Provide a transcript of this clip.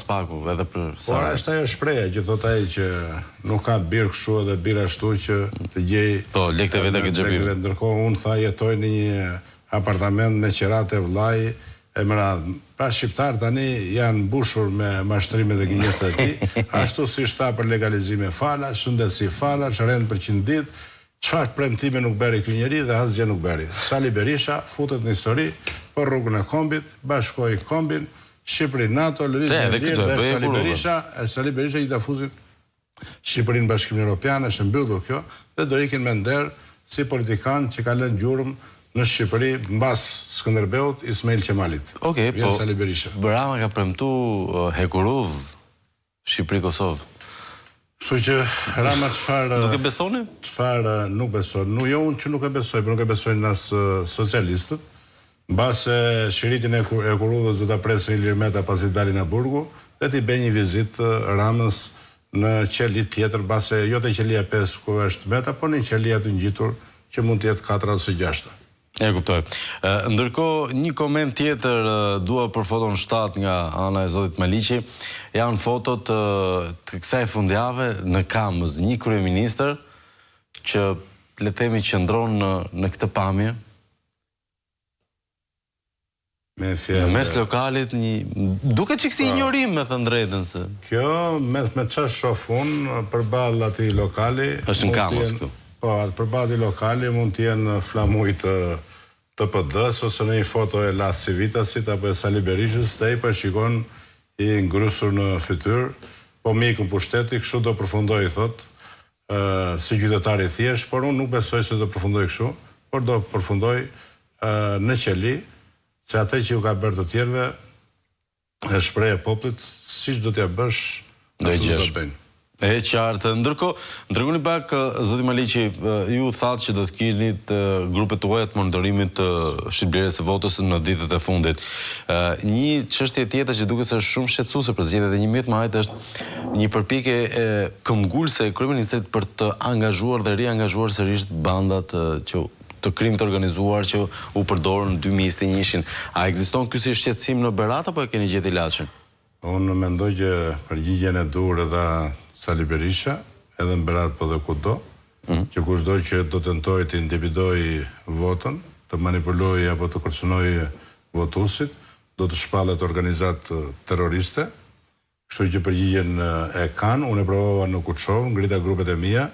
paku edhe për sa. Por është ajo shpreha që thot ai që nuk ka birë kështu edhe birë ashtu që të gjej. Po, lekët e vete këtë xhepin. Ndërkohë unë tha jetoj në një apartament me qerat e vllai e meradh. Pra shqiptar tani janë mbushur me mashtrimet e gënjesht e tij, ashtu si shta për legalizime fala, shëndetësi fala, rend për 100 ditë. Çfarë premtime nuk bëri ky njeri dhe asgjë nuk bëri. Sali Berisha futet në histori për rrugën e kombit, bashkoi kombin, Shqipëri NATO, lëvizje e lirë dhe Sali Berisha i dafuzit Shqipërinë në Bashkimin Evropian, është mbyllur kjo dhe do ikin me nder si politikan që ka lënë gjurmë në Shqipëri mbas Skënderbeut, Ismail Qemalit. Okej, po Sali Berisha. Rama ka premtuar hekurudh Shqipëri-Kosovë. Kështu që Rama çfarë nuk e besoni? Çfarë nuk beson. Jo unë që nuk e besoj, por nuk e besojnë as socialistët. Mbase shiritin e Hekurudhës do ta presin Ilir Meta pasi dalin në Burgu dhe t'i bëjë një vizitë Ramës në qeli tjetër, mbase jo te qelia 5 ku është Meta, por në qelia të ngjitur që mund të jetë 4 ose 6. E kuptoj. Ndërkohë, një koment tjetër dua për foton 7 nga ana e zotit Maliqi. Janë fotot të kësaj fundjavë në Kamës, një kryeministër që le të themi qëndron në këtë pamje. Në mes lokalit duket që kësi ignorim me thënë drejtën se. Kjo me çfarë shoh unë përballë atij lokali. Është në Kamës këtu. Po, atë përballë atij lokali mund të jenë flamuj të PD-s ose në një foto e Lath Civitasit apo e Sali Berishës, dhe ai po shikon i ngrysur në fytyrë, po mikun pushteti, kështu do përfundoj, thot, si qytetar i thjesht, por unë nuk besoj se do përfundoj kështu, por do përfundoj në qeli, se atë që u ka bërë të tjerëve e shprehje popullit, siç do t'ja bësh, do e gjesh. E qartë. Ndërkohë, ndërgoni pak, zoti Maliqi, ju thatë që do të keni grupet tuaja të monitorimit të shitblerjes së votës në ditët e fundit. Një çështje tjetër që duket se është shumë shqetësuese për zgjedhjet e 11 majit është një përpjekje këmbgulse e kryeministrit për të angazhuar dhe riangazhuar sërish bandat të krimit të organizuar që u përdorën në 2021. A ekziston ky si shqetësim në Berat apo e keni gjetë ilaçin? Unë mendoj që përgjigjen e dur edhe Sali Berisha, edhe në Berat po dhe kudo, që kushdo që do tentoj të intimidoj votën, të manipuloj apo të kërcënoj votuesit, do të shpallet organizat terroriste. Kështu që përgjigjen e kanë, unë e provova në Kuçov, ngrita grupet e mia,